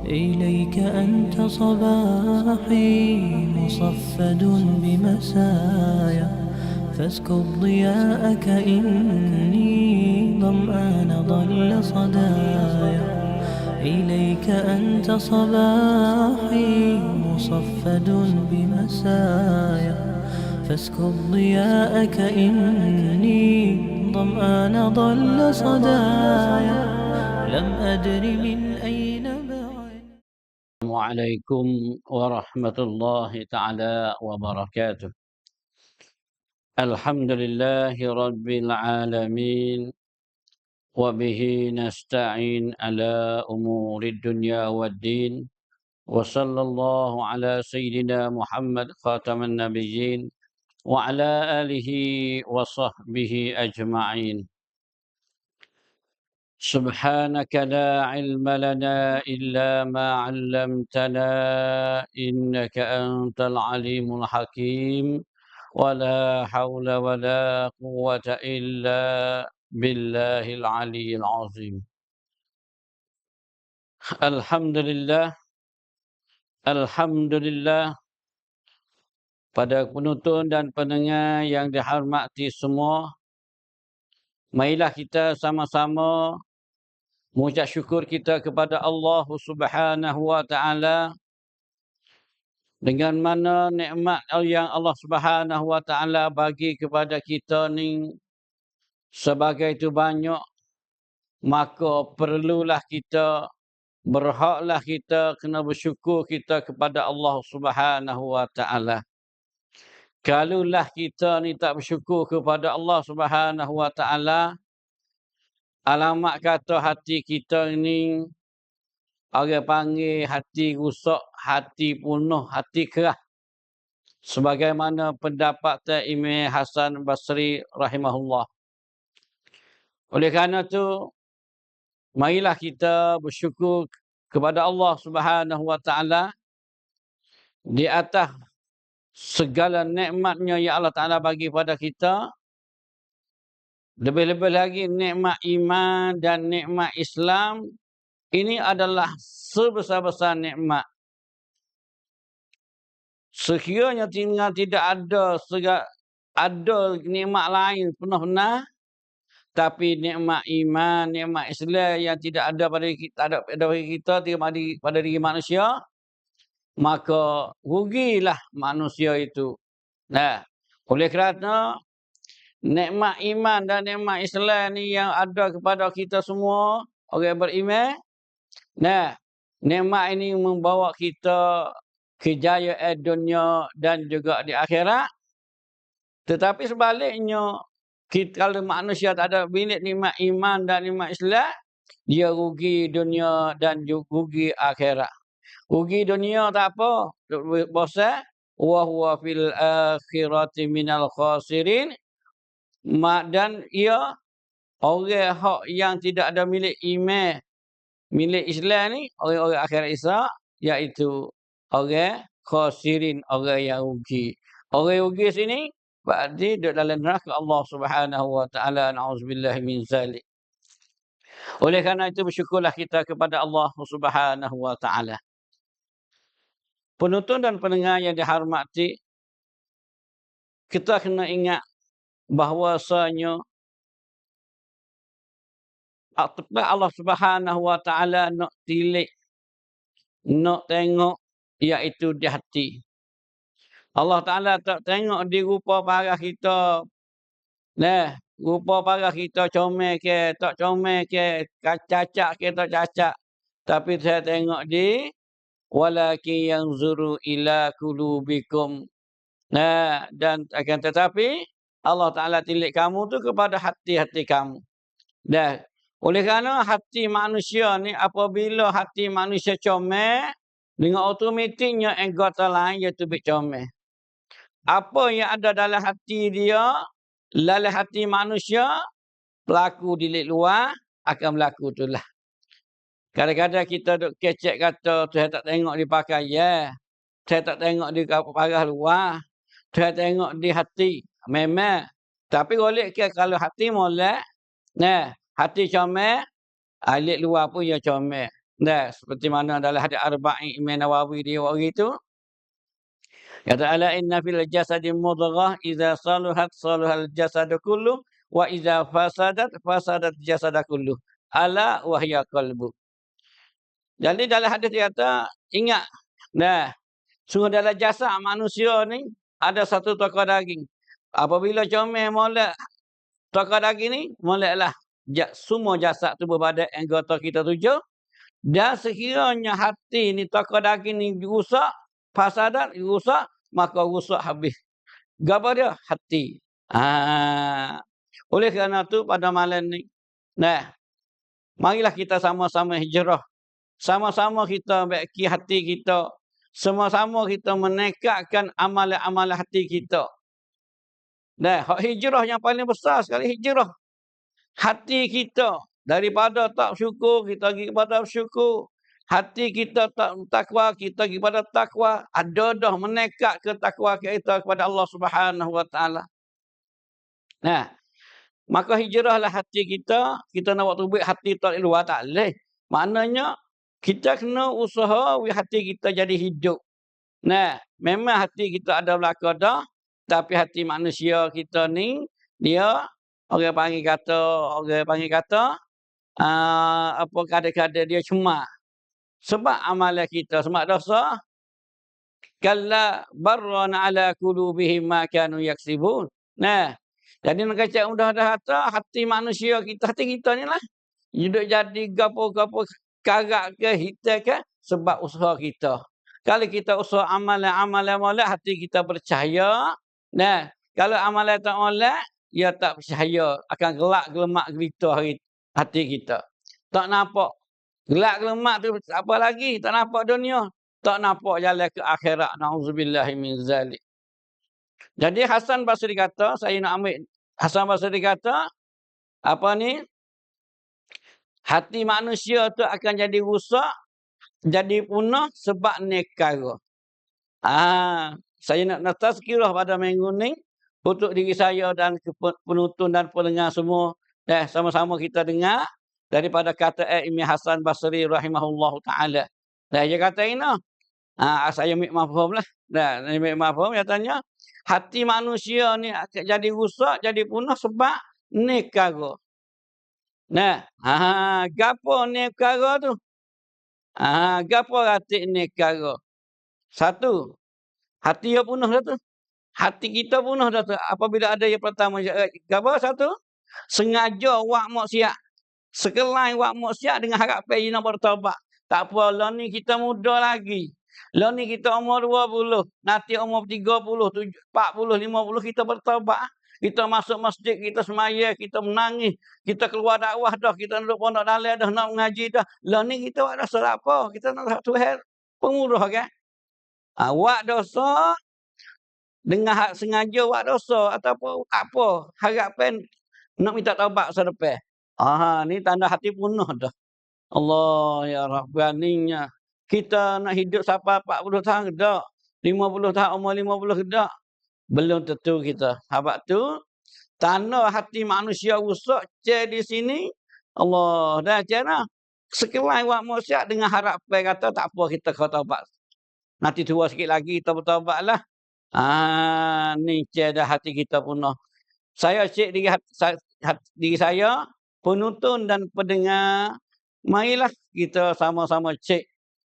إليك أنت صباحي مصفد بمسايا، فاسكب ضياءك إني ظمآن ضل صدايا. إليك أنت صباحي مصفد بمسايا، فاسكب ضياءك إني ظمآن ضل صدايا. لم أدر من أين بعد. السلام عليكم ورحمة الله تعالى وبركاته. الحمد لله رب العالمين، وبه نستعين على أمور الدنيا والدين، وصلى الله على سيدنا محمد خاتم النبيين وعلى آله وصحبه أجمعين. سبحانك لا علم لنا إلا ما علمتنا إنك أنت العليم الحكيم، ولا حول ولا قوة إلا بالله العلي العظيم. Alhamdulillah, pada penonton dan pendengar yang dihormati semua, marilah kita sama-sama mengucap syukur kita kepada Allah Subhanahu wa taala dengan mana nikmat yang Allah Subhanahu wa taala bagi kepada kita ni sebagai itu banyak, maka perlulah kita, berhaklah kita kena bersyukur kita kepada Allah Subhanahu wa taala. Kalaulah kita ni tak bersyukur kepada Allah Subhanahu wa taala, alamat kata hati kita ini orang panggil hati rusak, hati punah, hati keras. Sebagaimana pendapat Imam Hasan Basri rahimahullah. Oleh kerana itu, marilah kita bersyukur kepada Allah Subhanahu wa taala di atas segala nikmatnya yang Allah Taala bagi pada kita. Lebih-lebih lagi nikmat iman dan nikmat Islam, ini adalah sebesar-besar nikmat. Sekiranya tidak ada nikmat lain benar-benar, tapi nikmat iman, nikmat Islam yang tidak ada pada kita, pada diri manusia, maka rugilah manusia itu. Nah, oleh kerana nikmat iman dan nikmat Islam ni yang ada kepada kita semua orang beriman, nah, nikmat ini membawa kita kejayaan dunia dan juga di akhirat. Tetapi sebaliknya, kalau manusia tak ada bilik nikmat iman dan nikmat Islam, dia rugi dunia dan juga rugi akhirat. Rugi dunia tak apa, bosan, wa huwa fil akhirati minal khasirin. Dan ia orang hak yang tidak ada milik iman, milik Islam ni, orang-orang akhirat Isa, iaitu orang khasirin, orang yang rugi. Orang rugi sini berarti duduk dalam neraka Allah Subhanahu wa taala. Na'udzubillahi min zalik. Oleh kerana itu, bersyukurlah kita kepada Allah Subhanahu wa taala. Penonton dan pendengar yang dihormati, kita kena ingat bahwasanya Allah Subhanahu wa taala nak tilik, nak tengok, iaitu di hati. Allah Taala tak tengok di rupa parah kita. Nah, rupa parah kita comel ke, tak comel ke, cacat ke, tak cacat. Tapi saya tengok di walakin yanzuru ila qulubikum. Nah, dan akan tetapi Allah Taala tilik kamu tu kepada hati-hati kamu. Dah. Oleh kerana hati manusia ni, apabila hati manusia comel, dengan otomatiknya anggota lain iaitu comel. Apa yang ada dalam hati dia, dalam hati manusia, berlaku di luar, akan berlaku itulah. Kadang-kadang kita duk kecek kata, saya tak tengok di pakaian, saya tak tengok di parah luar, saya tengok di hati. Memang. Tapi golek ke kalau hati molek, nah, hati comel, alik luar pun ya comel. Nah, seperti mana dalam hadis Arba'in Imam Nawawi dia begitu. Kata ala inna fil jasadi mudghah idza saluhat saluhal jasadu kullu wa idza fasadat fasadat jasadu kullu. Ala wahya qalbu. Jadi dalam hadis dia kata ingat. Nah, sungguh dalam jasad manusia ni ada satu tokok daging. Apabila comel molek tokok daging ni, moleklah semua jasad tubuh badan anggota kita tujuh. Dan sekiranya hati ni tokok daging ni rusak, fasadat rusak, maka rusak habis. Gapo dia? Hati. Oleh kerana tu pada malam ni, nah, marilah kita sama-sama hijrah. Sama-sama kita baiki hati kita. Sama-sama kita menekatkan amalan-amalan hati kita. Nah, hijrah yang paling besar sekali hijrah. Hati kita daripada tak syukur kita pergi kepada syukur. Hati kita tak takwa kita pergi kepada takwa. Ada dah menekat ke takwa kita kepada Allah Subhanahu Wa Taala. Nah, maka hijrahlah hati kita. Kita nak buat baik hati tak luar tak leh. Maknanya kita kena usaha hati kita jadi hidup. Nah, memang hati kita ada belaka dah. Tapi hati manusia kita ni, dia orang panggil kata, apa kadang-kadang dia cuma. Sebab amalan kita, sebab dosa. Kalla barran ala qulubihim ma kanu yaksibun. Nah, jadi nak kata mudah-mudah hati manusia kita, hati kita ni lah. Hidup jadi gapo-gapo karak ke hitam ke sebab usaha kita. Kalau kita usaha amalan molek hati kita percaya. Nah, kalau amalan tak molek, dia tak percaya akan gelak gelemak gelita hati kita. Tak nampak. Gelak gelemak tu apa lagi? Tak nampak dunia. Tak nampak jalan ke akhirat. Nauzubillahi min zalik. Jadi Hasan Basri kata, saya nak ambil Hasan Basri kata, apa ni? Hati manusia tu akan jadi rusak, jadi punah sebab nekara. Saya nak tazkirah pada minggu ni untuk diri saya dan penonton dan pendengar semua. Sama-sama kita dengar daripada kata Imam Hasan Basri rahimahullah ta'ala. Dia kata ini, saya ambil mafhum lah. Ambil mafhum, dia tanya, hati manusia ni akan jadi rusak, jadi punah sebab nekara. Nah, gapo nekara tu? Gapo hati nekara? Satu, hati dia punah dah tu. Hati kita punah dah tu. Apabila ada yang pertama. Gapo satu? Sengaja buat maksiat. Sekelai buat maksiat dengan harapan dia nak bertaubat. Tak apa, lah ni kita muda lagi. Lah ni kita umur 20. Nanti umur 30, 40, 50 kita bertaubat. Kita masuk masjid, kita semaya, kita menangis. Kita keluar dakwah dah. Kita duduk pondok dalai dah, nak mengaji dah. Lah ni kita buat dosa apa? Kita nak Tuhan pemurah kan? Buat dosa dengan hak sengaja buat dosa ataupun apa harapan nak minta taubat masa depan. Ni tanda hati punah dah. Allah ya Rabbaninya. Kita nak hidup sampai 40 tahun dak. 50 tahun umur 50 dak. Belum tentu kita. Sebab tu tanda hati manusia rusak di sini. Allah dah cara sekelai buat maksiat dengan harapan kata tak apa kita kau taubat. Nanti tua sikit lagi kita bertaubatlah. Ni dah hati kita punah. Saya cek diri saya, penonton dan pendengar, marilah kita sama-sama cek.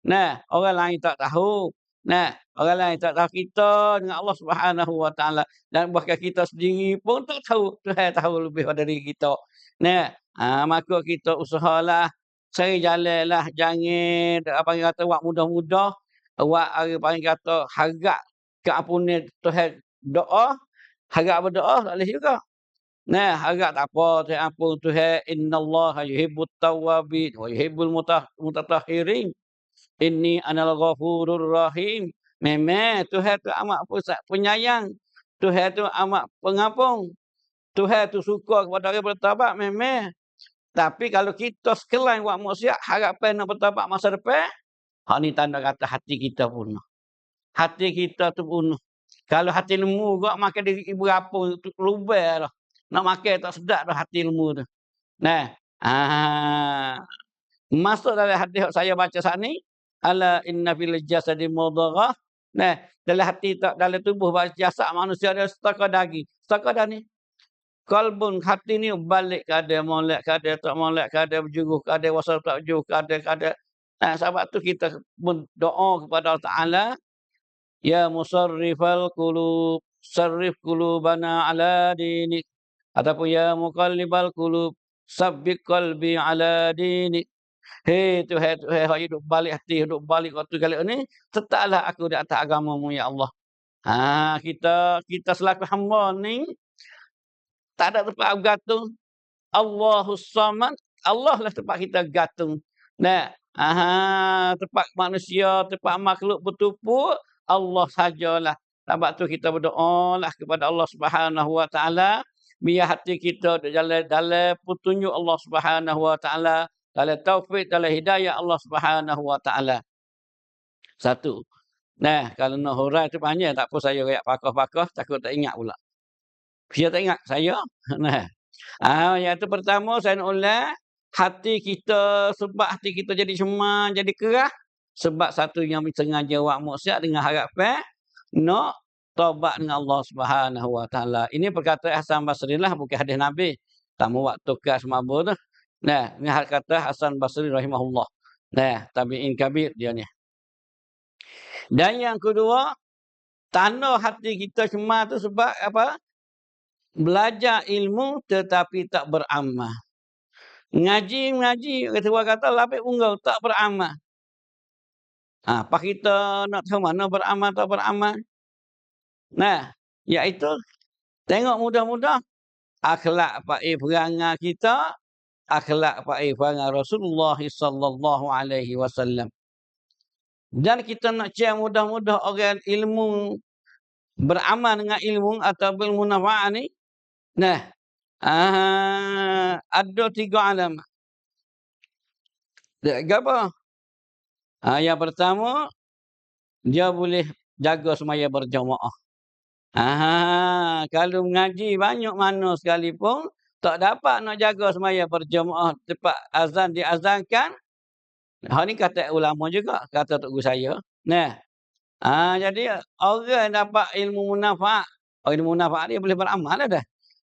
Nah, orang lain tak tahu. Nah, orang lain tak tahu kita dengan Allah Subhanahu Wa Taala dan bahkan kita sendiri pun tak tahu. Tuhan tahu lebih dari kita. Nah, maka kita usahalah, cari jalanlah, jangan apa yang kata buat mudah-mudah. Awak panggil kata harap keampunan Tuhan doa, harap berdoa tak boleh juga. Nah, harap tak apa Tuhan ampun Tuhan, innallaha yuhibbut tawwabin wa yuhibbul mutatahhirin. Inni anal ghafurur rahim. Memang Tuhan tu amat penyayang. Tuhan tu amat pengampun. Tuhan tu suka kepada orang bertaubat memang. Tapi kalau kita sekalian buat maksiat, harapan nak bertaubat masa depan, ni tanda kata hati kita punah. Hati kita tu punah. Kalau hati lemu gak makan diri ibu apa tu lubar dah. Nak makan tak sedap dah hati lemu tu. Nah, Masuk dalam hadis yang saya baca saat ni, ala inna fil jasadi mudghah. Nah, dalam hati tak dalam tubuh jasad manusia ada setaka daging. Setaka dah ni. Kalbun hati ni balik kada molek kada tak molek kada berjuruh kada wasal tak berjuruh kada. Nah, sebab tu kita berdoa kepada Allah Taala, ya musarrifal qulub, sarrif qulubana ala dinik. Ataupun ya muqallibal qulub, sabbit qalbi ala dinik. Hei Tuhan, Tuhan, hidup balik hati, hidup balik waktu kali ini, tetaplah aku di atas agamamu ya Allah. Kita selaku hamba ni tak ada tempat bergantung. Allahus Samad, Allah lah tempat kita gantung. Nah, tempat manusia, tempat makhluk bertupu, Allah sajalah. Sebab tu kita berdoa lah kepada Allah Subhanahu Wa Taala, biar hati kita dalam petunjuk Allah Subhanahu Wa Taala, dalam taufik, dalam hidayah Allah Subhanahu Wa Taala. Satu. Nah, kalau nak hurai tu banyak, tak apa saya rakyat pakar-pakar, takut tak ingat pula. Saya tak ingat saya. Nah. Yang itu pertama saya nak ulang, hati kita, sebab hati kita jadi cemar, jadi keras, sebab satu yang sengaja buat maksiat dengan harapan nak taubat dengan Allah Subhanahu Wa Taala. Ini perkataan Hasan Basri lah, bukan hadis Nabi. Tamu waktu kas mabur tu. Nah, ini kata Hasan Basri rahimahullah. Nah, tabi'in kabir dia ni. Dan yang kedua, tanda hati kita cemar tu sebab apa? Belajar ilmu tetapi tak beramal. Ngaji, kata lapik unggal tak beramal. Apa kita nak tahu mana beramal tak beramal? Nah, iaitu tengok mudah-mudah akhlak pakai perangai kita, akhlak pakai perangai Rasulullah sallallahu alaihi wasallam. Dan kita nak cari mudah-mudah orang ilmu beramal dengan ilmu atau ilmu nafa'a ni. Nah, ada 3 alamat. Apa? Yang pertama, dia boleh jaga semaya berjamaah. Kalau mengaji banyak mana sekalipun, tak dapat nak jaga semaya berjamaah tepat azan diazankan. Hal ni kata ulama juga, kata tok guru saya. Nah, jadi orang dapat ilmu munafa'at, ilmu munafa'at dia boleh beramal dah.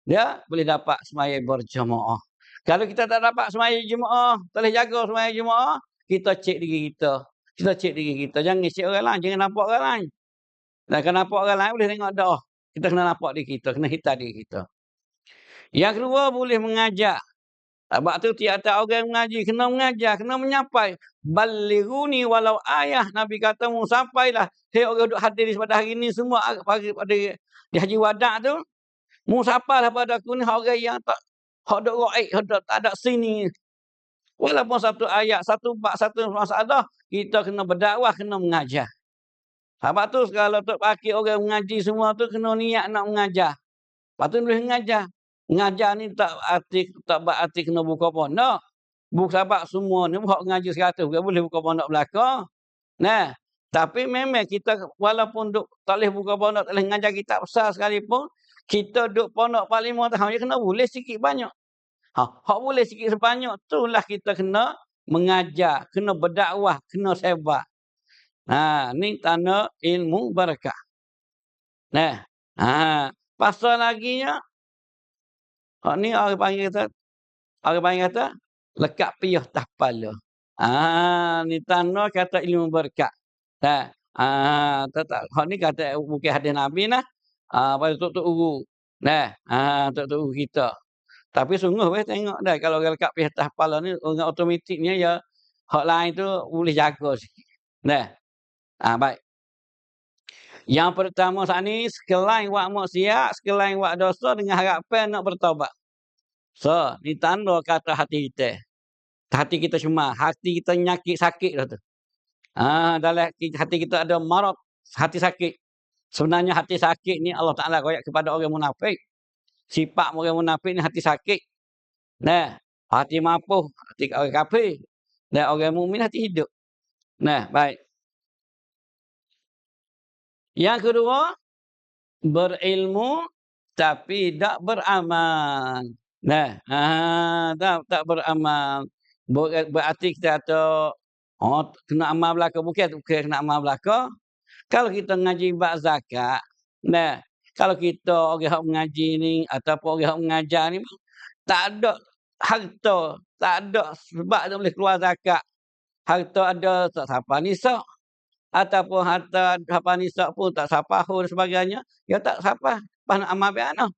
Dia boleh dapat semaya berjamaah. Kalau kita tak dapat semaya jemaah, tak boleh jaga semaya jemaah, kita cek diri kita. Kita cek diri kita. Jangan cek orang lain, jangan nampak orang lain. Dan kalau nampak orang lain boleh tengok dah. Kita kena nampak diri kita, kena hitam diri kita. Yang kedua boleh mengajar. Sebab tu tiap-tiap orang mengaji, kena mengajar, kena menyapai. Balighuni walau ayah, Nabi kata mu sampailah. Hei orang duduk hadir pada hari ni semua pada di Haji Wadak tu. Mu sampailah pada aku ni orang yang tak hak dok raik, hak tak ada sini. Walaupun satu ayat, satu bab, satu masalah, kita kena berdakwah, kena mengajar. Sebab tu kalau tok pakai orang mengaji semua tu kena niat nak mengajar. Lepas tu boleh mengajar. Mengajar ni tak berarti kena buka pondok. Bukan sebab semua ni hak mengaji 100 boleh buka pondok belaka. Nah, tapi memang kita walaupun duk tak boleh buka pondok, tak boleh mengajar kitab besar sekalipun, kita duk pondok 45 tahun je kena boleh sikit banyak. Hak boleh sikit sebanyak itulah kita kena mengajar, kena berdakwah, kena sebar. Ni tanda ilmu barakah. Nah, pasal laginya ni orang panggil kata lekat piyah tah kepala. Ni tanda kata ilmu barakah. Hak ni kata bukan hadis Nabi nah. Pada tok-tok guru. Nah, tok-tok guru kita. Tapi sungguh tengok dah kalau orang lekat pihak atas kepala ni orang automatiknya ya hak lain tu boleh jaga sikit. Nah. Baik. Yang pertama saat ni sekelain buat maksiat, sekelain buat dosa dengan harapan nak bertaubat. So, ni tanda kata hati kita. Hati kita cuma, hati kita nyakit sakit dah tu. Dalam hati kita ada marat, hati sakit. Sebenarnya hati sakit ni Allah Ta'ala royak kepada orang munafik. Sifat orang munafik ni hati sakit. Nah, hati mampu, hati orang kafir. Dan orang mukmin hati hidup. Nah, baik. Yang kedua, berilmu tapi tak beramal. Nah, tak beramal. Berarti kita kata, oh kena amal belaka. Bukan kena amal belaka. Kalau kita ngaji bab zakat, nah, kalau kita orang hak mengaji ni ataupun orang hak mengajar ni tak ada harta, tak ada sebab dia boleh keluar zakat. Harta ada tak sampai nisak ataupun harta sampai nisak pun tak sampai dan sebagainya, ya tak sampai. Pas nak amal biana.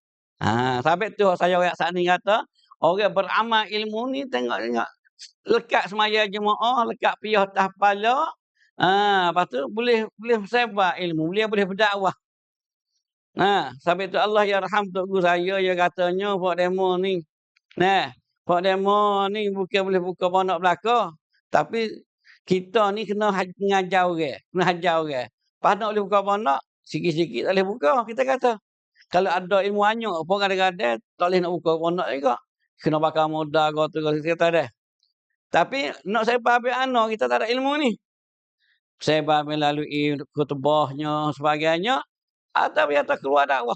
Sampai tu saya orang sat ni kata, orang beramal ilmu ni tengok-tengok lekat semaya jemaah, lekat piyah atas kepala. Lepas tu boleh sebar ilmu, boleh berdakwah. Sampai tu Allah ya raham tok guru saya, dia katanya pak demo ni. Pak demo ni bukan boleh buka pondok belaka, tapi kita ni kena ngajar orang, kena hajar orang. Pas nak boleh buka pondok, sikit-sikit tak boleh buka, kita kata. Kalau ada ilmu anyuk pun kadang-kadang tak boleh nak buka pondok juga. Kena bakar modal tu kita dah. Tapi nak sebar habis ana kita tak ada ilmu ni. Sebar melalui khutbahnya sebagainya atau biasa keluar dakwah.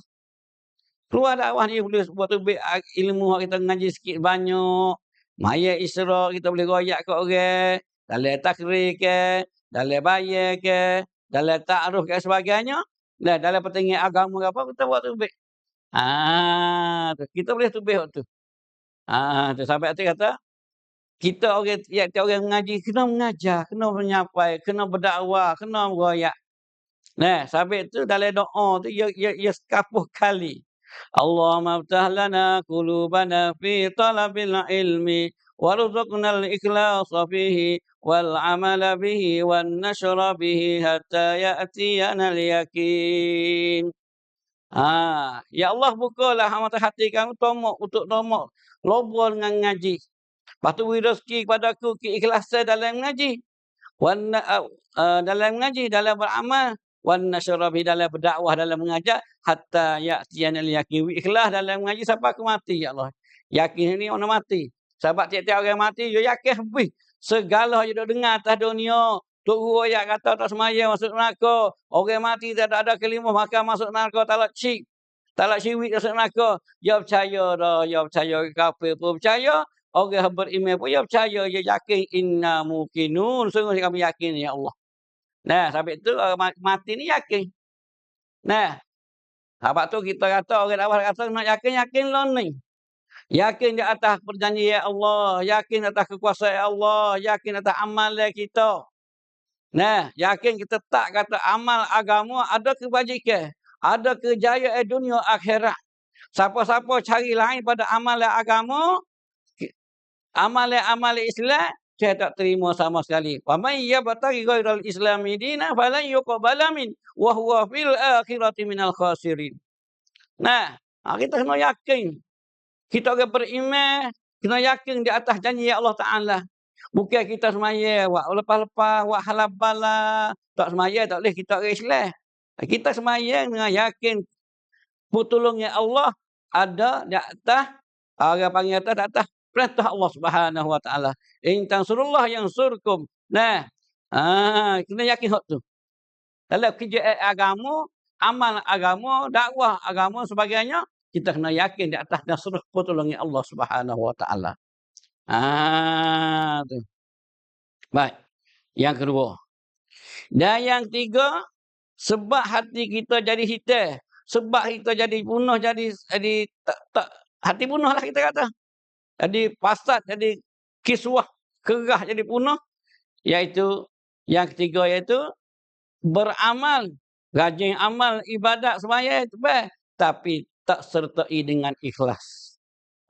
Keluar dakwah ni boleh buat lebih ilmu kita ngaji sikit banyak. Maya Isra kita boleh royak kat orang, dalam takrir ke, dalam bayar ke, dalam ta'aruf ke sebagainya. Dan dalam pertengah agama ke apa kita buat lebih. Kita boleh tubih waktu. Tu sampai hati kata kita orang mengaji kena mengajar, kena menyapai, kena berdakwah, kena meroyak. Sampai tu dalam doa tu ya sekapuh kali. Allahumma aftah lana qulubana fi talabil ilmi warzuqna al-ikhlasa fihi wal amala bihi wan nashra bihi hatta ya'tiyana al-yaqin. Ya Allah bukalah mata hati kami untuk tomok lobo dengan ngaji. Lepas tu beri rezeki kepadaku keikhlasan dalam mengaji. Dalam mengaji, dalam beramal. Wan nasyrabi dalam berdakwah, dalam mengajar. Hatta ya'tiyanal yakin. Ikhlas dalam mengaji sampai aku mati, ya Allah. Yakin ni orang mati. Sebab tiap-tiap orang mati, dia yakin habis. Segala yang dia dengar atas dunia. Tok Guru ayat kata tak semaya masuk neraka. Orang mati tak ada kelimah maka masuk neraka talak cik. Talak syirik masuk neraka. Ya percaya dah, ya percaya kafir pun percaya. Orang beriman pun ya percaya, ya yakin inna muqinun. Sungguh kami yakin ya Allah. Sampai tu orang mati ni yakin. Sebab tu kita kata orang awal kata nak yakin lah ni. Yakin di atas perjanjian Allah, yakin atas kekuasaan Allah, yakin atas amalan kita. Yakin kita tak kata amal agama ada kebajikan, ada kejayaan dunia akhirat. Siapa-siapa cari lain pada amalan agama, amalan Islam, saya tak terima sama sekali. Wa may yabtaghi ghairal islami dinan falan yuqbala min wa huwa fil akhirati minal khasirin. Kita kena yakin. Kita orang beriman, kena yakin di atas janji Allah Ta'ala. Bukan kita semaya, lepas-lepas, halabala. Tak semaya, tak boleh kita orang Islam. Kita semaya dengan yakin pertolongan Allah ada di atas, orang panggil atas perintah Allah Subhanahu Wa Ta'ala. In tansurullah yansurkum. Kena yakin hak tu. Dalam kerja agama, amal agama, dakwah agama sebagainya, kita kena yakin di atas nasrul pertolongan Allah Subhanahu Wa Ta'ala. Tu. Baik. Yang kedua. Dan yang tiga, sebab hati kita jadi hitam. Sebab kita jadi punah, jadi tak hati punah lah kita kata. Jadi fasad, jadi kiswah, kerah, jadi punah. Iaitu, yang ketiga iaitu, beramal. Rajin amal, ibadat, semaya itu baik. Tapi tak sertai dengan ikhlas.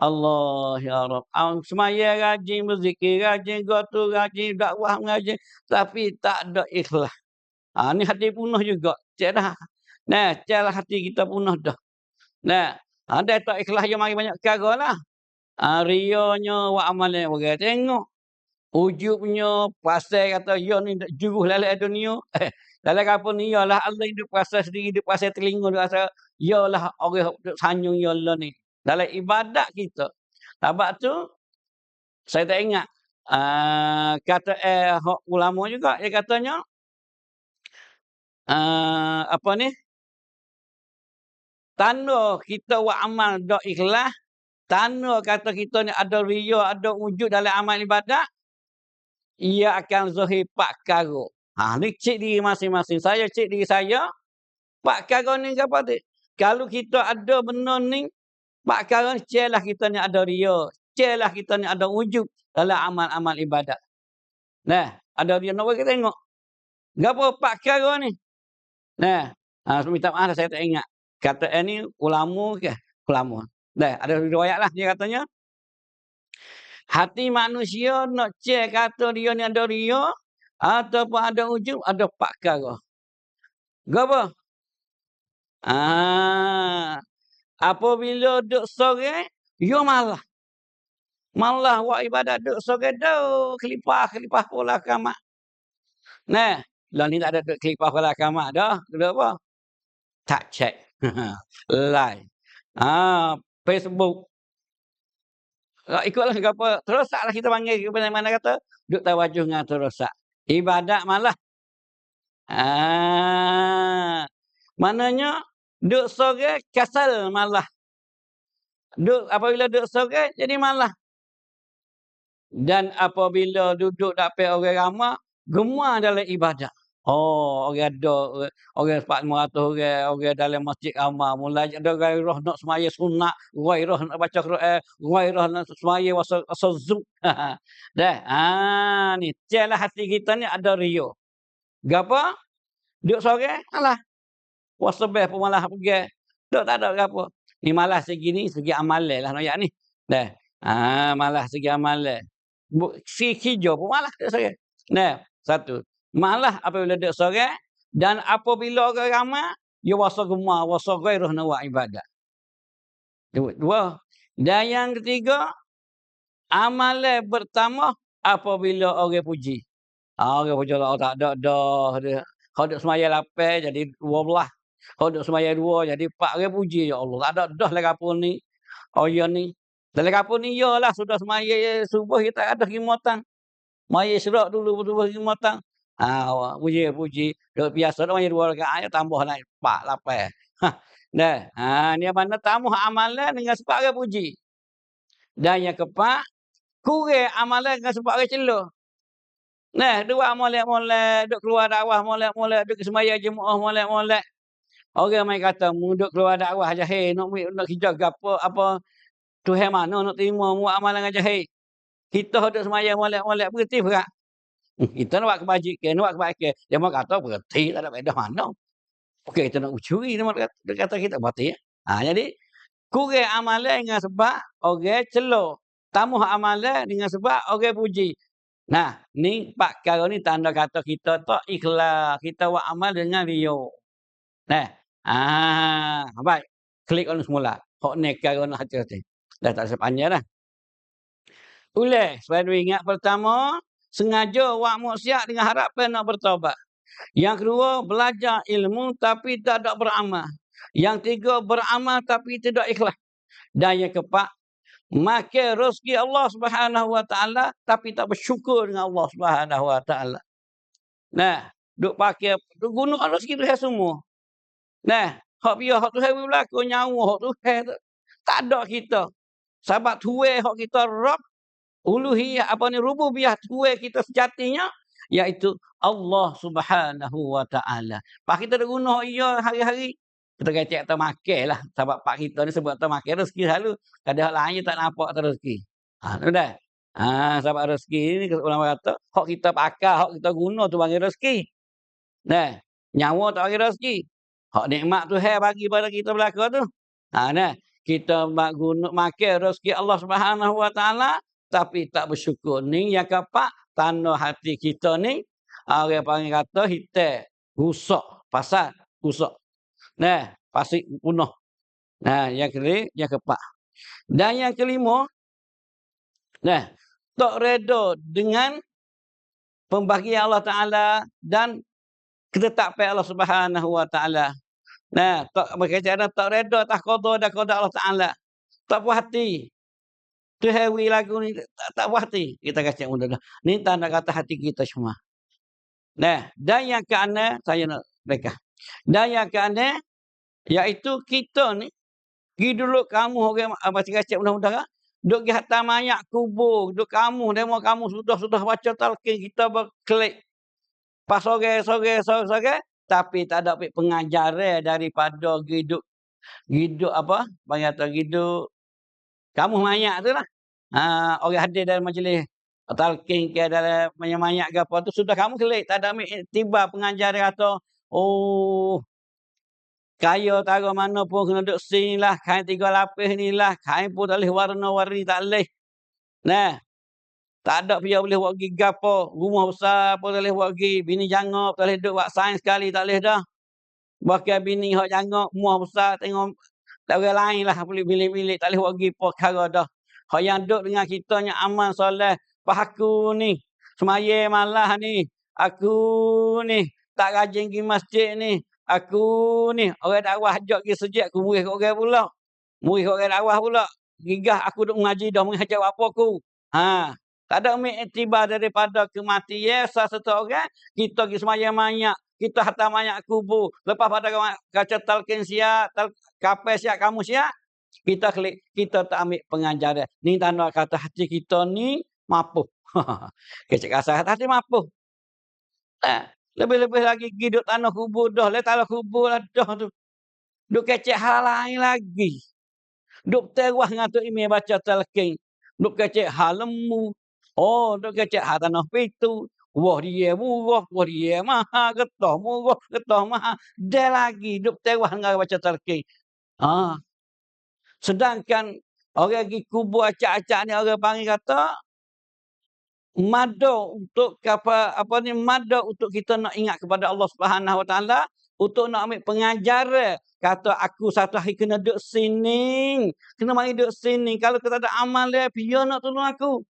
Allah ya Rabb. Semaya rajin berzikir, rajin gotu, rajin dakwah, rajin. Tapi tak ada ikhlas. Ni hati punah juga. Cik dah. Caklah hati kita punah dah. Ada tak ikhlas yang mari banyak perkara lah. Riyanya, wa amalnya, orang tengok. Ujubnya, pasal kata, ya ni juruh lalai dunia. Dalam kapal ni, yalah Allah hidup pasal sendiri, hidup pasal telinga, hidup pasal, yalah orang sanyung ya Allah ni. Dalam ibadat kita. Sebab tu, saya tak ingat. Kata ulama juga, dia katanya, apa ni? Tanda kita buat amal dak ikhlas, tanda kata kita ni ada riya, ada wujud dalam amal ibadat, ia akan zahir 4 perkara. Ni cek diri masing-masing. Saya cek diri saya, 4 perkara ni apa tu? Kalau kita ada benda ni, 4 perkara ni, celah kita ni ada ria. Celah kita ni ada wujud dalam amal-amal ibadat. Nah, ada dia nak kita tengok. Gapo 4 perkara ni? Nah, minta maaf saya tak ingat. Kata ni ulama ke? Ulama. Dah, ada riwayat lah dia katanya. Hati manusia nak cek kata dia ni ada ria ataupun ada wujud, ada 4 perkara. Gapo? Apabila duk sore, yo malah. Malah buat ibadat duk sore dah kelipah pula kamak. Nah, lah ni tak ada duk kelipah pula kamak dah. Duk apa? Tak cek. Live. Facebook. Ikutlah apa terosaklah kita panggil ke mana kata duk tawajuh dengan terosak. Ibadat malah. Maknanya duk sore kasal malah. Apabila duk sore jadi malah. Dan apabila duduk dapat orang ramai, gemar dalam ibadat. Orang ada orang 400 orang dalam masjid ramai. Mulai ada gairah nak semaya sunat, gairah nak baca Quran, gairah nak semaya wasa zuk. Dah. Ni celah hati kita ni ada ria. Gapo? Duk sore, alah. Puasa beh pun malah pergi. Duk tak ada gapo. Ni malah segi amalan lah noyak ni. Dah. Malah segi amalan. Si hijau pun malah duk sore. Nah, satu. Malah apabila duk sore dan apabila orang ramai, dia wasa gemar, wasa gairah nak buat ibadat. Dua. Dan yang ketiga, amalan bertambah apabila orang puji. Orang puji Allah tak ada dah. Kalau duk semaya 8 jadi 12. Kalau duk semaya 2 jadi 4 orang puji ya Allah. Tak ada dah lah kapun ni. Ya ni. Dalam kapun ni yalah sudah semaya subuh kita ada khidmatan. Maya serak dulu betul khidmatan. Puji. Duk biasa dah maya 2 rakaat tambah naik 4 8. Dah. Ni mana tambah amalan dengan sebab orang puji. Dan yang keempat, kurang amalan dengan sebab orang celah. Nah, dua molek-molek, duk keluar dakwah molek-molek, duk semaya jemaah molek-molek. Orang mai kata, mu duk keluar dakwah jahil, nak kerja gapo apa Tuhan mana nak terima mu amalan jahil. Kita duk semaya molek-molek berhenti berat. Kita nak buat kebajikan, nak buat kebaikan. Dia mau kata berhenti, tak ada faedah mana. Okey, kita nak ucuri dia kata kita berhenti. Jadi kurang amalan dengan sebab orang celah. Tambah amalan dengan sebab orang puji. Nah, ni 4 perkara ni tanda kata kita tak ikhlas. Kita buat amal dengan ria. Nah. Baik. Klik on semula. Hok ni perkara nak hati-hati. Dah tak sepanjang dah. Supaya ingat pertama, sengaja buat maksiat dengan harapan nak bertaubat. Yang kedua, belajar ilmu tapi tak beramal. Yang tiga, beramal tapi tidak ikhlas. Dan yang keempat, makan rezeki Allah Subhanahu Wa Taala tapi tak bersyukur dengan Allah Subhanahu Wa Taala. Nah, duk pakai duk guna rezeki tu semua. Nah, hak biar hak tu berlaku nyawa hak tu tak ada kita. Sebab tuai hak kita Rabb uluhiyah rububiyah tuai kita sejatinya iaitu Allah Subhanahu Wa Taala. Pak kita dak guna ia hari-hari kita kata tak makan lah. Sebab pak kita ni sebab tak makan rezeki selalu. Kadang lain tak nampak rezeki. Dah. Sebab rezeki ni ulama kata, hak kita pakai, hak kita guna tu bagi rezeki. Nah, nyawa tak bagi rezeki. Hak nikmat Tuhan bagi pada kita belaka tu. Nah, kita guna makan rezeki Allah Subhanahu Wa Taala tapi tak bersyukur. Ni yang keempat, tanda hati kita ni orang panggil kata hitam, rusak, pasal rusak. Nah, pasti punah. Nah, yang keempat. Dan yang kelima, nah, tak reda dengan pembagian Allah Taala dan ketetapan Allah Subhanahu Wa Taala. Nah, tak berkaitan tak reda atas qada dan qada Allah Taala. Tak puas hati. Tu hewi lagu ni tak puas hati. Kita kata mudah dah. Ni tanda kata hati kita semua. Nah, dan yang keenam saya nak mereka. Dan yang keenam iaitu kita ni pergi dulu kamu orang macam kacak mudah-mudah Duk pergi hantar mayat kubur. Duk kamu, demo kamu sudah baca talqin. Kita berklik. Pas sore. Tapi tak ada pengajaran daripada hidup apa? Bagaimana hidup kamu mayat tu lah. Orang hadir dalam majlis talqin ke dalam mayat ke apa tu. Sudah kamu klik. Tak ada ambil tiba pengajaran kata, oh, kaya tara mana pun kena duduk sini lah. Kain 3 lapis ni lah. Kain pun tak boleh warna-warni, tak boleh. Nah, tak ada dia boleh buat pergi gapo. Rumah besar pun tak boleh buat pergi. Bini jangok tak boleh duduk buat sains sekali, tak boleh dah. Bahkan bini hak jangok, rumah besar tengok tak orang lain lah boleh bilik-bilik. Tak boleh buat pergi perkara dah. Hak yang duduk dengan kita yang aman soleh. Pas aku ni, semaya malah ni. Aku ni, tak rajin pergi masjid ni. Aku ni, orang dakwah ajak pergi sejak aku murid kat orang pula. Murid kat orang dakwah pula. Gigah aku duk mengaji dah mengajar apa aku. Tak ada ambil iktibar daripada kematian seseorang orang. Kita pergi sembahyang mayat. Kita hantar mayat kubur. Lepas pada kaca talqin siap, kapal siap, kamu siap. Kita klik. Kita tak ambil pengajaran. Ni tanda kata hati kita ni mampu. Kecik kasar hati mampu. Lebih-lebih lagi pergi duduk tanah kubur dah. Lepas tanah kubur lah dah tu. Duk kecek hal lain lagi. Duk terwah dengan Tok Imam baca talqin. Duk kecek hal lemu. Oh, duk kecek hal tanah pitu. Wah dia murah, wah dia mahal. Getah murah, getah mahal. Dia lagi duk terwah dengan baca talqin. Sedangkan orang pergi kubur acak-acak ni orang panggil kata mada untuk mada untuk kita nak ingat kepada Allah Subhanahu Wa Taala, untuk nak ambil pengajaran. Kata aku satu hari kena duduk sini. Kena mari duduk sini. Kalau kita ada amal dia, dia nak tolong aku.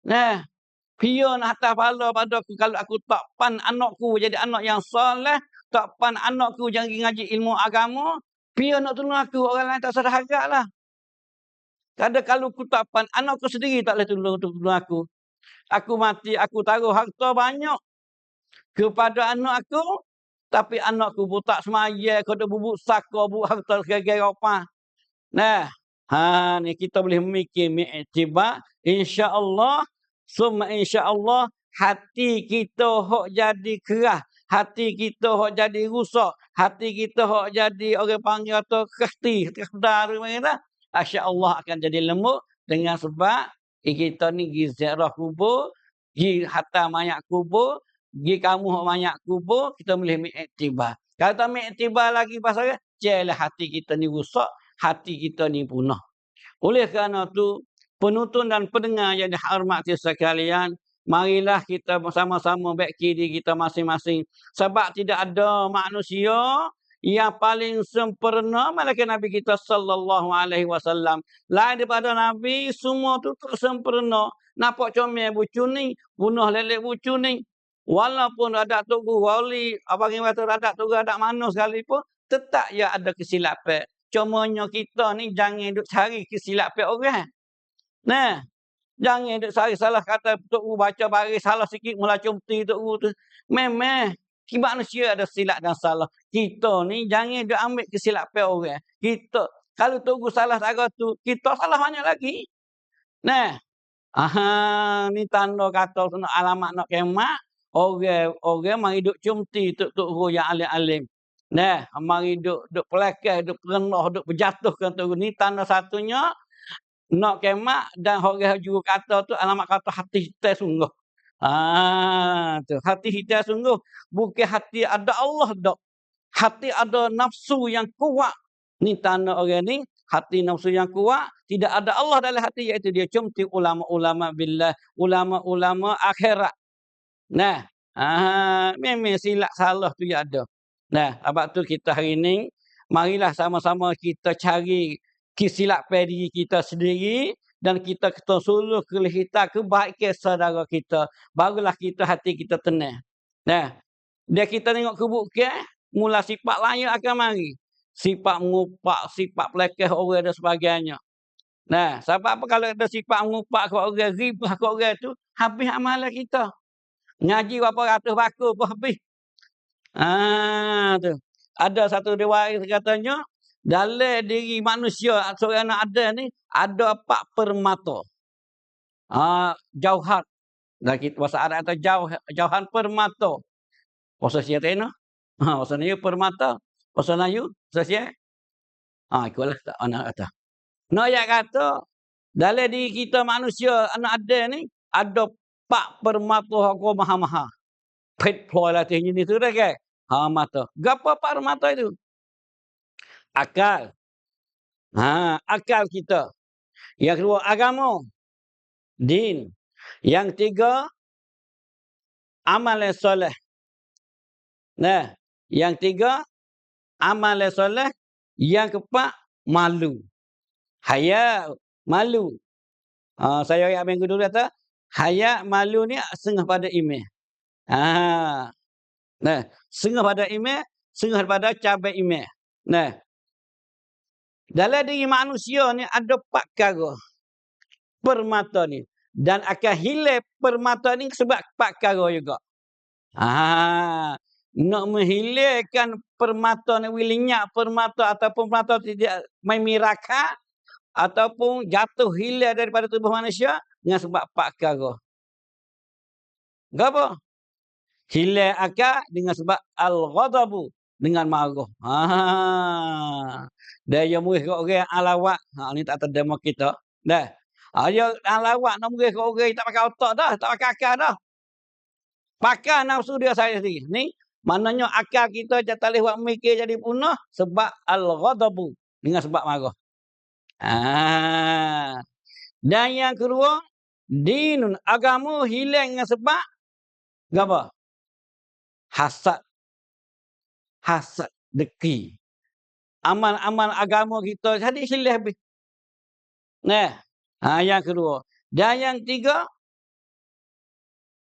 Nah, dia nak atas pahala pada aku. Kalau aku tak pan anakku jadi anak yang soleh, tak pan anakku jangan ngaji ilmu agama, dia nak tolong aku. Orang lain tak sadar harap lah. Kadang kalau aku tak pan, anakku sendiri tak boleh tolong aku. Aku mati, aku taruh harta banyak kepada anak aku. Tapi anakku pun tak semaya. Kau dah bubuk saka, bubuk harta segala apa. Nah, ni kita boleh memikir mi'tibar. InsyaAllah, summa insyaAllah, hati kita hok jadi kerah. Hati kita hok jadi rusak. Hati kita hok jadi orang panggil atau kehdar. InsyaAllah akan jadi lembut. Dengan sebab kita ni pergi ziarah kubur, pergi hantar mayat kubur, pergi kamu hok mayat kubur, kita boleh mengiktibar. Kalau tak mengiktibar lagi pasal jelah hati kita ni rusak, hati kita ni punah. Oleh kerana tu, penonton dan pendengar yang dihormati sekalian, marilah kita bersama-sama baiki diri kita masing-masing. Sebab tidak ada manusia yang paling sempurna malaikat Nabi kita sallallahu alaihi wasallam. Lain daripada Nabi, semua tu tak sempurna. Nampak comel bucu ni, bunuh lelek bucu ni. Walaupun radak tugu wali, abang kata radak tugu radak mana sekalipun, tetap ya ada kesilapan. Cumanya kita ni jangan duk cari kesilapan orang. Nah, jangan duk cari salah kata tok baca baris salah sikit mula cumti tok tu. Memang manusia ada silap dan salah. Kita ni jangan duk ambil kesilapan orang. Kita kalau tok salah cara tu, kita salah banyak lagi. Nah, ni tanda kata alamat nak kiamat. Orang mari duk cumti tok yang alim-alim. Nah, mari duk pelakah, duk perendah, duk berjatuhkan tu ni tanda satunya nak kemak dan orang juga kata tu alamat kata hati hitam sungguh. Tu hati hitam sungguh, bukan hati ada Allah dak. Hati ada nafsu yang kuat. Ni tanda orang ni hati nafsu yang kuat, tidak ada Allah dalam hati, iaitu dia cumti ulama-ulama billah, ulama-ulama akhirat. Nah, memang silap salah tu ya ada. Nah, sebab tu kita hari ni marilah sama-sama kita cari kesilapan diri kita sendiri dan kita suluh kita kebaikan saudara kita. Barulah kita hati kita tenang. Nah, dia kita tengok kebukaan, mula sifat lain akan mari. Sifat mengupak, sifat pelekeh orang dan sebagainya. Nah, sebab apa kalau ada sifat mengupak ke orang, ribah ke orang tu, habis amalan kita. Ngaji berapa ratus bakul pun habis. Tu. Ada satu riwayat katanya, dalam diri manusia seorang ada ni ada 4 permata. Jauhat. Bahasa Arab kata jauhan permata. Bahasa Sia tena. Bahasa Melayu permata. Bahasa Melayu, bahasa Sia. Ikutlah tak anak kata. Nak kata dalam diri kita manusia anak ada ni ada 4 permata aku maha-maha. Pet ploy latihnya ni tu dah ke? Mata. Gapo 4 permata itu? Akal. Akal kita. Yang kedua agama. Din. Yang tiga amal soleh. Nah, yang tiga amal soleh. Yang keempat malu. Haya, malu. Saya yang minggu dulu kata, haya, malu ni setengah pada iman. Nah, setengah pada iman, setengah pada cabai iman. Nah, dalam diri manusia ni ada 4 perkara. Permata ni. Dan akan hilang permata ni sebab 4 perkara juga. Nak menghilangkan permata ni, lenyap permata ataupun permata tidak main mirakat ataupun jatuh hilang daripada tubuh manusia dengan sebab 4 perkara. Apa? Hilang akal dengan sebab al-ghadabu, dengan marah. Dia murih kat orang alawak. Ni tak terdemo kita. Dah. Dia alawak nak murih kat orang tak pakai otak dah, tak pakai akal dah. Pakai nafsu dia saya sendiri. Ni maknanya akal kita tak boleh buat mikir jadi punah sebab al-ghadabu, dengan sebab marah. Dan yang kedua, dinun, agama hilang dengan sebab apa? Hasad. Hasad, deki. Amal-amal agama kita jadi hilang habis. Nah, yang kedua. Dan yang tiga,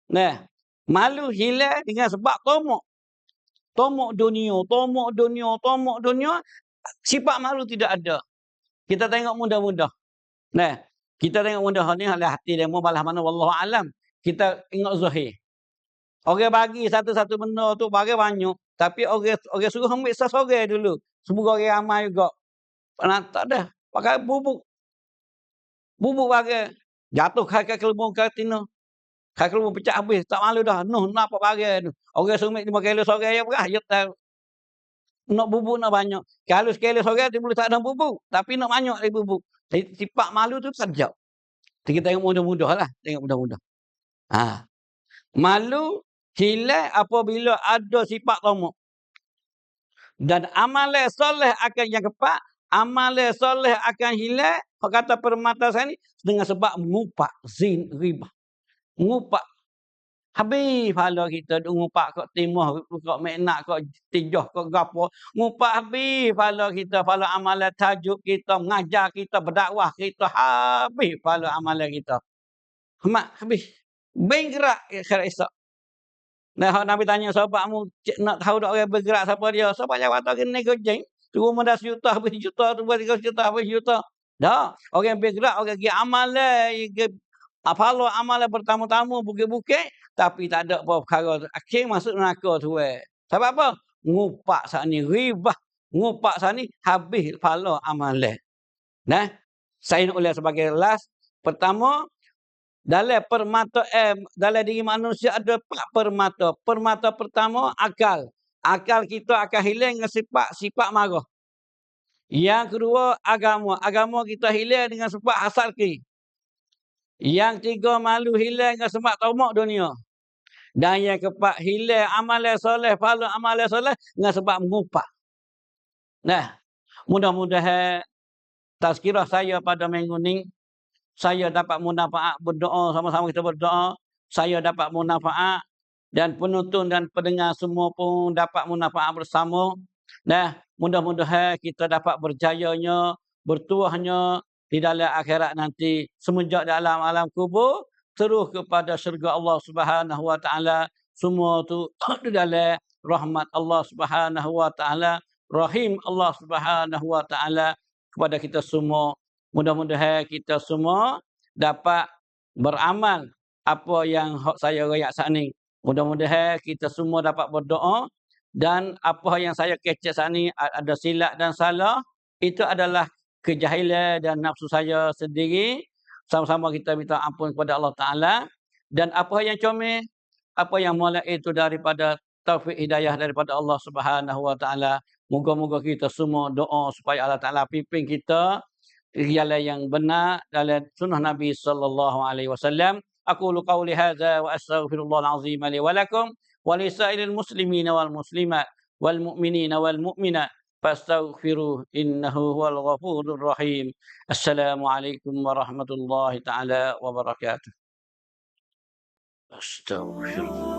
nah, malu hilang dengan sebab tomok. Tomok dunia, tomok dunia, tomok dunia. Sifat malu tidak ada. Kita tengok mudah-mudah. Nah, kita tengok mudah ni hati dia mau balas mana wallahu alam. Kita ingat zahir. Orang bagi satu-satu benda tu bagi banyak, tapi orang suruh ambil sesorang dulu. Semua orang ramai juga. Tak ada. Pakai bubuk. Bubuk bagi. Jatuh kakak kelembung ke tina. Kakak kelembung pecah habis. Tak malu dah. Nak apa bagi tu. Orang sumit 5 kilo sorang ya berah. Ya tahu. Nak bubuk nak banyak. Kalau sekali sorang dia boleh tak ada bubuk. Tapi nak banyak lagi bubuk. Sifat malu tu saja. Kita tengok mudah-mudah lah. Tengok mudah-mudah. Malu hilang apabila ada sifat tomok. Dan amal soleh akan yang keempat. Amal soleh akan hilang. Kata permata saya ni. Dengan sebab mengupak zin riba. Mengupak. Habis pahala kita ngupak kat timah, kat menak, kat tijah, kat gapo. Ngupak habis pahala kita, pahala amalan tajuk kita, mengajar kita, berdakwah kita. Habis pahala amalan kita. Habis. Bergerak akhirat esok. Nah, Nabi tanya sahabatmu, nak tahu tak orang bergerak siapa dia? Sahabat jawab tak kena gojeng. Tu modal sejuta, habis juta, tu buat 3 juta, habis juta. Dah, orang bergerak, orang pergi amalan, pahala amalan pertama-tama bukit-bukit, tapi tak ada apa perkara. Akhir masuk neraka tu. Sebab apa? Ngupak saat ni ribah. Ngupak saat ni habis pahala amalan. Nah, saya nak ulas sebagai last. Pertama, dalam permata dalam diri manusia ada 4 permata. Permata pertama akal. Akal kita akan hilang dengan sifat marah. Yang kedua agama. Agama kita hilang dengan sebab hasad ki. Yang tiga malu hilang dengan sebab tamak dunia. Dan yang keempat hilang amalan soleh, pahala amalan soleh dengan sebab mengupak. Nah, mudah-mudahan tazkirah saya pada minggu ni saya dapat manfaat berdoa, sama-sama kita berdoa, saya dapat manfaat dan penonton dan pendengar semua pun dapat manfaat bersama. Nah, mudah-mudahan kita dapat berjayanya, bertuahnya di dalam akhirat nanti, semenjak dalam alam kubur terus kepada syurga Allah Subhanahu wa taala. Semua tu di dalam rahmat Allah Subhanahu wa taala, rahim Allah Subhanahu wa taala kepada kita semua. Mudah-mudahan kita semua dapat beramal apa yang saya royak saat ni. Mudah-mudahan kita semua dapat berdoa dan apa yang saya kecek saat ni ada silap dan salah, itu adalah kejahilan dan nafsu saya sendiri. Sama-sama kita minta ampun kepada Allah Ta'ala. Dan apa yang comel, apa yang molek itu daripada taufik hidayah daripada Allah Subhanahu Wa Ta'ala. Moga-moga kita semua doa supaya Allah Ta'ala pimpin kita jalan yang benar dalam sunnah Nabi sallallahu alaihi wasallam. Aqulu qawli hadza wa astaghfirullahal azim li wa lakum wa li sa'iril muslimina wal muslimat wal mu'minina wal mu'minat fastaghfiruh innahu huwal ghafurur rahim. Assalamualaikum warahmatullahi taala wabarakatuh. Astaghfirullah.